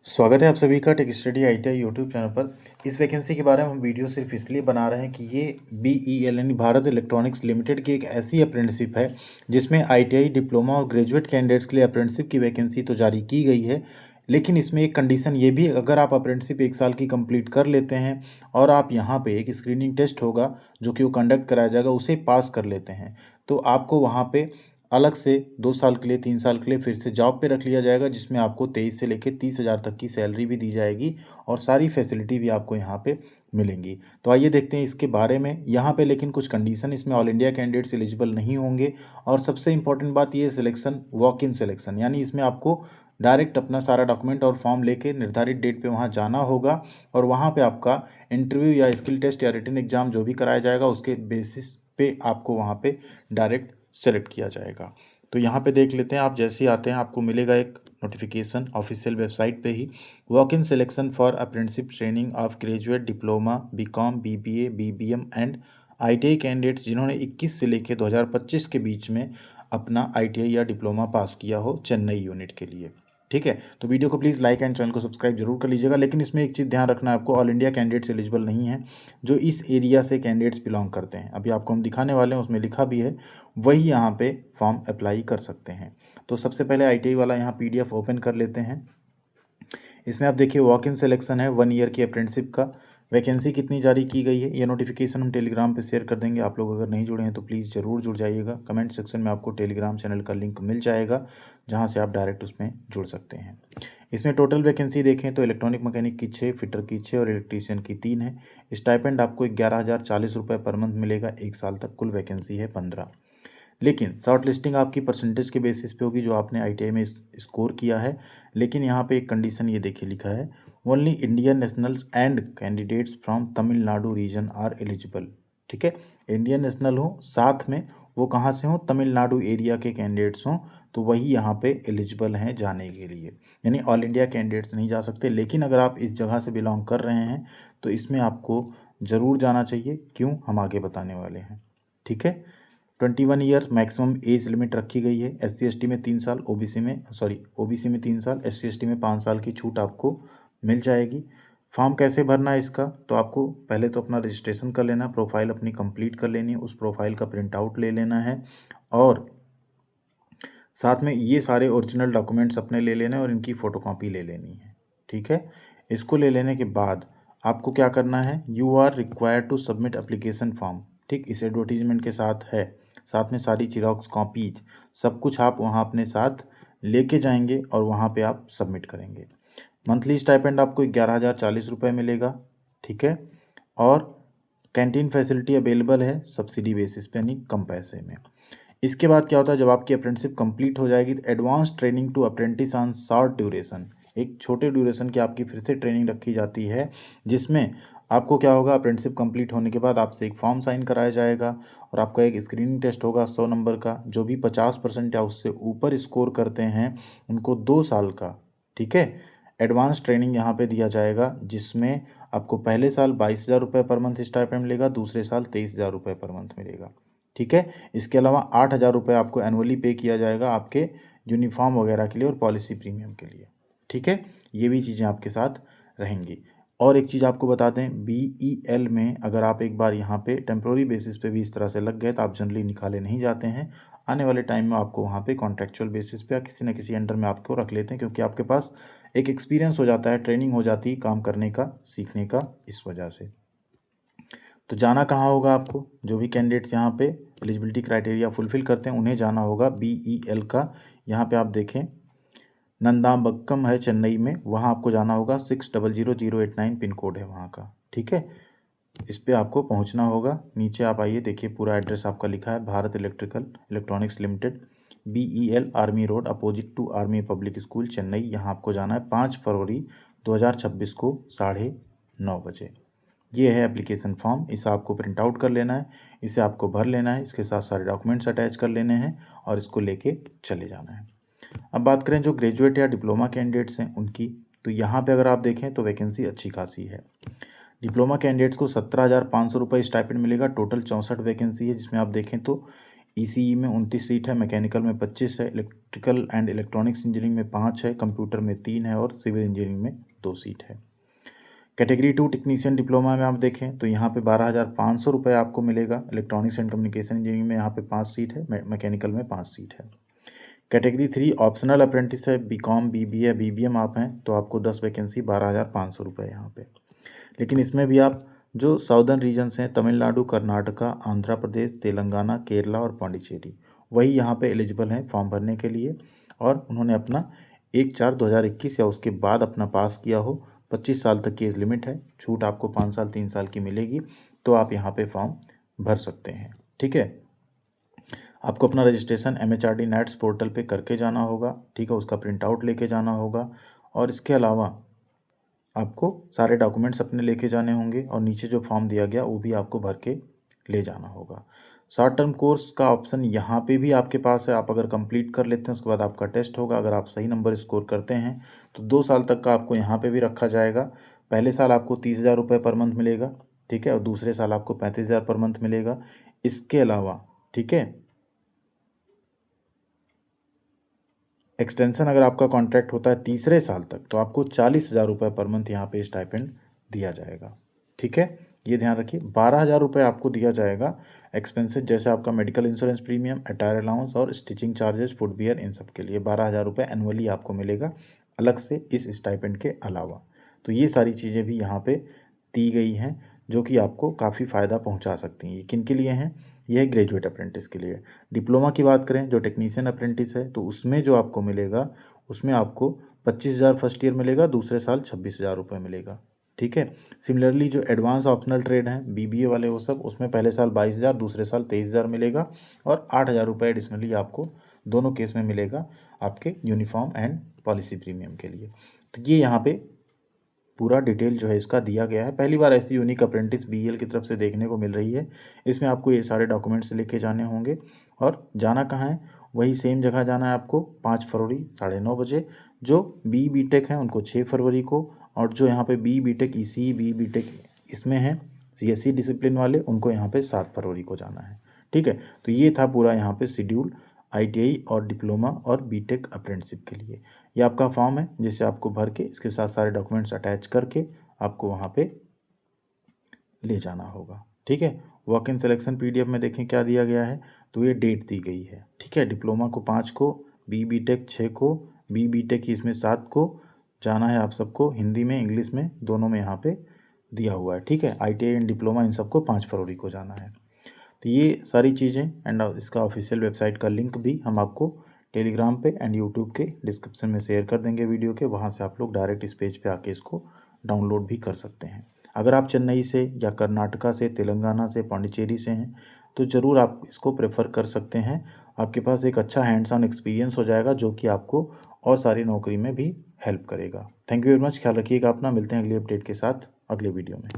स्वागत है आप सभी का tech study ITI YouTube channel पर। इस वैकेंसी के बारे में हम वीडियो सिर्फ इसलिए बना रहे हैं कि ये BEL यानी भारत इलेक्ट्रॉनिक्स लिमिटेड की एक ऐसी अप्रेंटिसशिप है जिसमें आईटीआई डिप्लोमा और ग्रेजुएट कैंडिडेट्स के लिए अप्रेंटिसशिप की वैकेंसी तो जारी की गई है, लेकिन इसमें एक कंडीशन ये भी है, अगर आप अप्रेंटिसशिप 1 साल की कंप्लीट कर लेते हैं और आप यहाँ पे एक स्क्रीनिंग टेस्ट होगा जो कि वो कंडक्ट कराया जाएगा, उसे पास कर लेते हैं तो आपको वहाँ पे अलग से 2 साल के लिए 3 साल के लिए फिर से जॉब पे रख लिया जाएगा, जिसमें आपको 23 से लेकर 30,000 तक की सैलरी भी दी जाएगी और सारी फैसिलिटी भी आपको यहाँ पे मिलेंगी। तो आइए देखते हैं इसके बारे में। यहाँ पे लेकिन कुछ कंडीशन, इसमें ऑल इंडिया कैंडिडेट्स एलिजिबल नहीं होंगे और सबसे इंपॉर्टेंट बात ये सिलेक्शन वॉक इन सिलेक्शन, यानी इसमें आपको डायरेक्ट अपना सारा डॉक्यूमेंट और फॉर्म लेके निर्धारित डेट पे वहाँ जाना होगा और वहाँ पे आपका इंटरव्यू या स्किल टेस्ट या रिटन एग्जाम जो भी कराया जाएगा उसके बेसिस पे आपको वहाँ पे डायरेक्ट सेलेक्ट किया जाएगा। तो यहाँ पे देख लेते हैं, आप जैसे ही आते हैं आपको मिलेगा एक नोटिफिकेशन ऑफिशियल वेबसाइट पे ही, walk in selection for apprenticeship training of graduate diploma BCom BBA BBM and ITI candidates जिन्होंने 21 से लेकर 2025 के बीच में अपना ITI या डिप्लोमा पास किया हो चेन्नई यूनिट के लिए। ठीक है, तो वीडियो को प्लीज़ लाइक एंड चैनल को सब्सक्राइब जरूर कर लीजिएगा, लेकिन इसमें एक चीज़ ध्यान रखना है आपको, ऑल इंडिया कैंडिडेट्स एलिजिबल नहीं है जो इस एरिया से कैंडिडेट्स बिलोंग करते हैं। अभी आपको हम दिखाने वाले हैं, उसमें लिखा भी है, वही यहाँ पे फॉर्म अप्लाई कर सकते हैं। तो सबसे पहले ITI वाला यहाँ PDF ओपन कर लेते हैं। इसमें आप देखिए वॉक इन सिलेक्शन है 1 ईयर की अप्रेंटिसशिप का। वैकेंसी कितनी जारी की गई है ये नोटिफिकेशन हम टेलीग्राम पे शेयर कर देंगे। आप लोग अगर नहीं जुड़े हैं तो प्लीज़ ज़रूर जुड़ जाइएगा। कमेंट सेक्शन में आपको टेलीग्राम चैनल का लिंक मिल जाएगा जहाँ से आप डायरेक्ट उसमें जुड़ सकते हैं। इसमें टोटल वैकेंसी देखें तो इलेक्ट्रॉनिक मैकेनिक की 6, फिटर की 6 और इलेक्ट्रीशियन की 3 है। स्टाइपेंड आपको 11,040 रुपये पर मंथ मिलेगा 1 साल तक। कुल वैकेंसी है 15। लेकिन शॉर्ट लिस्टिंग आपकी परसेंटेज के बेसिस पे होगी जो आपने ITI में स्कोर किया है। लेकिन यहाँ पे एक कंडीशन ये देखिए लिखा है, only Indian nationals and candidates from Tamil Nadu region are eligible. ठीक है, इंडियन नेशनल हो, साथ में वो कहाँ से हों, तमिलनाडु एरिया के कैंडिडेट्स हों, तो वही यहाँ पे एलिजिबल हैं जाने के लिए। यानी ऑल इंडिया कैंडिडेट्स नहीं जा सकते, लेकिन अगर आप इस जगह से बिलोंग कर रहे हैं तो इसमें आपको ज़रूर जाना चाहिए। क्यों, हम आगे बताने वाले हैं। ठीक है, 21 ईयर मैक्सिमम एज लिमिट रखी गई है। SC ST में 3 साल, OBC में 3 साल, SC ST में 5 साल की छूट आपको मिल जाएगी। फॉर्म कैसे भरना है इसका, तो आपको पहले तो अपना रजिस्ट्रेशन कर लेना, प्रोफाइल अपनी कंप्लीट कर लेनी है, उस प्रोफाइल का प्रिंट आउट ले लेना है और साथ में ये सारे ओरिजिनल डॉक्यूमेंट्स अपने ले लेने और इनकी फ़ोटोकॉपी ले लेनी है। ठीक है, इसको ले लेने के बाद आपको क्या करना है, you are required to submit application form. ठीक, इस एडवर्टीजमेंट के साथ है, साथ में सारी जीरोक्स कॉपीज सब कुछ आप वहाँ अपने साथ लेके जाएंगे और वहाँ पे आप सबमिट करेंगे। मंथली स्टाइपेंड आपको 11,040 रुपये मिलेगा। ठीक है, और कैंटीन फैसिलिटी अवेलेबल है सब्सिडी बेसिस पे, यानी कम पैसे में। इसके बाद क्या होता है, जब आपकी अप्रेंटिसशिप कंप्लीट हो जाएगी तो advance training to apprentice on short duration, एक छोटे ड्यूरेशन की आपकी फिर से ट्रेनिंग रखी जाती है, जिसमें आपको क्या होगा, अप्रेंटिसशिप कंप्लीट होने के बाद आपसे एक फॉर्म साइन कराया जाएगा और आपका एक स्क्रीनिंग टेस्ट होगा 100 नंबर का। जो भी 50% या उससे ऊपर स्कोर करते हैं उनको 2 साल का, ठीक है, एडवांस ट्रेनिंग यहाँ पे दिया जाएगा, जिसमें आपको पहले साल 22,000 रुपये पर मंथ स्टाइपेंड मिलेगा, दूसरे साल 23,000 रुपये पर मंथ मिलेगा। ठीक है, इसके अलावा 8,000 रुपये आपको एनुअली पे किया जाएगा आपके यूनिफॉर्म वगैरह के लिए और पॉलिसी प्रीमियम के लिए। ठीक है, ये भी चीज़ें आपके साथ रहेंगी। और एक चीज़ आपको बता दें, BEL में अगर आप एक बार यहाँ पे टेम्प्रोरी बेसिस पे भी इस तरह से लग गए तो आप जनरली निकाले नहीं जाते हैं। आने वाले टाइम में आपको वहाँ पे कॉन्ट्रेक्चुअल बेसिस पे या किसी न किसी अंडर में आपको रख लेते हैं, क्योंकि आपके पास एक एक्सपीरियंस हो जाता है, ट्रेनिंग हो जाती है काम करने का, सीखने का, इस वजह से। तो जाना कहाँ होगा आपको, जो भी कैंडिडेट्स यहाँ पे एलिजिबिलिटी क्राइटेरिया फुलफिल करते हैं उन्हें जाना होगा BEL का। यहाँ पे आप देखें नंदाबक्कम है चेन्नई में, वहाँ आपको जाना होगा, 600089 पिन कोड है वहाँ का। ठीक है, इस पर आपको पहुँचना होगा। नीचे आप आइए, देखिए पूरा एड्रेस आपका लिखा है, Bharat electronics limited, BEL army road opposite to army public school Chennai. यहाँ आपको जाना है 5 फरवरी 2026 को 9:30 बजे। ये है एप्लीकेशन फॉर्म, इसे आपको प्रिंट आउट कर लेना है, इसे आपको भर लेना है, इसके साथ सारे डॉक्यूमेंट्स अटैच कर लेने हैं और इसको लेके चले जाना है। अब बात करें जो ग्रेजुएट या डिप्लोमा कैंडिडेट्स हैं उनकी, तो यहाँ पे अगर आप देखें तो वैकेंसी अच्छी खासी है। डिप्लोमा कैंडिडेट्स को 17,500 रुपये स्टाइपेंड मिलेगा। टोटल 64 वैकेंसी है, जिसमें आप देखें तो ईसीई में 29 सीट है, मैकेनिकल में 25 है, इलेक्ट्रिकल एंड इलेक्ट्रॉनिक्स इंजीनियरिंग में 5 है, कंप्यूटर में 3 है और सिविल इंजीनियरिंग में 2 सीट है। कैटेगरी 2 टेक्नीशियन डिप्लोमा में आप देखें तो यहाँ पे 12,500 रुपये आपको मिलेगा। इलेक्ट्रॉनिक्स एंड कम्युनिकेशन इंजीनियरिंग में यहाँ पे 5 सीट है, मैकेनिकल में 5 सीट है। कैटेगरी 3 ऑप्शनल अप्रेंटिस है, बीकॉम, बीबीए, बीबीएम आप हैं तो आपको 10 वैकेंसी 12,500 रुपये यहाँ पे। लेकिन इसमें भी आप जो साउदर्न रीजन्स हैं, तमिलनाडु, कर्नाटका, आंध्र प्रदेश, तेलंगाना, केरला और पांडिचेरी, वही यहाँ पे एलिजिबल हैं फॉर्म भरने के लिए और उन्होंने अपना 1/4/2021 या उसके बाद अपना पास किया हो। 25 साल तक की एज लिमिट है, छूट आपको 5 साल 3 साल की मिलेगी, तो आप यहाँ पे फॉर्म भर सकते हैं। ठीक है, आपको अपना रजिस्ट्रेशन MHRD नेट्स पोर्टल पे करके जाना होगा। ठीक है, उसका प्रिंट आउट लेके जाना होगा और इसके अलावा आपको सारे डॉक्यूमेंट्स अपने लेके जाने होंगे और नीचे जो फॉर्म दिया गया वो भी आपको भर के ले जाना होगा। शॉर्ट टर्म कोर्स का ऑप्शन यहाँ पे भी आपके पास है, आप अगर कंप्लीट कर लेते हैं उसके बाद आपका टेस्ट होगा। अगर आप सही नंबर स्कोर करते हैं तो 2 साल तक का आपको यहाँ पे भी रखा जाएगा। पहले साल आपको 30,000 रुपये पर मंथ मिलेगा, ठीक है, और दूसरे साल आपको 35,000 पर मंथ मिलेगा। इसके अलावा ठीक है, एक्सटेंशन अगर आपका कॉन्ट्रैक्ट होता है तीसरे साल तक तो आपको 40,000 रुपये पर मंथ यहाँ पे स्टाइपेंड दिया जाएगा। ठीक है, ये ध्यान रखिए। 12,000 रुपये आपको दिया जाएगा एक्सपेंसेस, जैसे आपका medical insurance premium, attire allowance और स्टिचिंग चार्जेस, फुटवियर, इन सब के लिए 12,000 रुपये एनुअली आपको मिलेगा अलग से इस स्टाइपेंड के अलावा। तो ये सारी चीज़ें भी यहाँ पे दी गई हैं जो कि आपको काफ़ी फ़ायदा पहुँचा सकती हैं। ये किन के लिए हैं? यह है ग्रेजुएट अप्रेंटिस के लिए। डिप्लोमा की बात करें, जो टेक्नीशियन अप्रेंटिस है, तो उसमें जो आपको मिलेगा उसमें आपको 25,000 फर्स्ट ईयर मिलेगा, दूसरे साल 26,000 रुपये मिलेगा। ठीक है, सिमिलरली जो एडवांस ऑप्शनल ट्रेड हैं, बीबीए वाले वो सब, उसमें पहले साल 22,000, दूसरे साल 23,000 मिलेगा और 8,000 रुपये एडिशनली आपको दोनों केस में मिलेगा आपके यूनिफॉर्म एंड पॉलिसी प्रीमियम के लिए। तो ये यहाँ पे पूरा डिटेल जो है इसका दिया गया है। पहली बार ऐसी यूनिक अप्रेंटिस बीईएल की तरफ से देखने को मिल रही है। इसमें आपको ये सारे डॉक्यूमेंट्स लेके जाने होंगे और जाना कहाँ है, वही सेम जगह जाना है आपको। 5 फरवरी 9:30 बजे। जो BBTech हैं उनको 6 फरवरी को, और जो यहाँ पे BBTech ECE BBTech इसमें हैं CSE डिसिप्लिन वाले, उनको यहाँ पे 7 फरवरी को जाना है। ठीक है, तो ये था पूरा यहाँ पे शेड्यूल ITI और डिप्लोमा और BTech अप्रेंटिसशिप के लिए। ये आपका फॉर्म है जिसे आपको भर के इसके साथ सारे डॉक्यूमेंट्स अटैच करके आपको वहाँ पे ले जाना होगा। ठीक है, वॉक इन सिलेक्शन PDF में देखें क्या दिया गया है, तो ये डेट दी गई है। ठीक है, डिप्लोमा को 5 को, BBTech 6 को, BBTech इसमें 7 को जाना है आप सबको, हिंदी में इंग्लिश में दोनों में यहाँ पे दिया हुआ है। ठीक है, ITI एंड डिप्लोमा इन सबको 5 फरवरी को जाना है। तो ये सारी चीज़ें एंड इसका ऑफिशियल वेबसाइट का लिंक भी हम आपको टेलीग्राम पे एंड यूट्यूब के डिस्क्रिप्शन में शेयर कर देंगे वीडियो के, वहाँ से आप लोग डायरेक्ट इस पेज पे आके इसको डाउनलोड भी कर सकते हैं। अगर आप चेन्नई से या कर्नाटका से, तेलंगाना से, पांडिचेरी से हैं तो ज़रूर आप इसको प्रेफर कर सकते हैं। आपके पास एक अच्छा हैंड्स ऑन एक्सपीरियंस हो जाएगा जो कि आपको और सारी नौकरी में भी हेल्प करेगा। थैंक यू वेरी मच, ख्याल रखिएगा अपना। मिलते हैं अगली अपडेट के साथ अगले वीडियो में।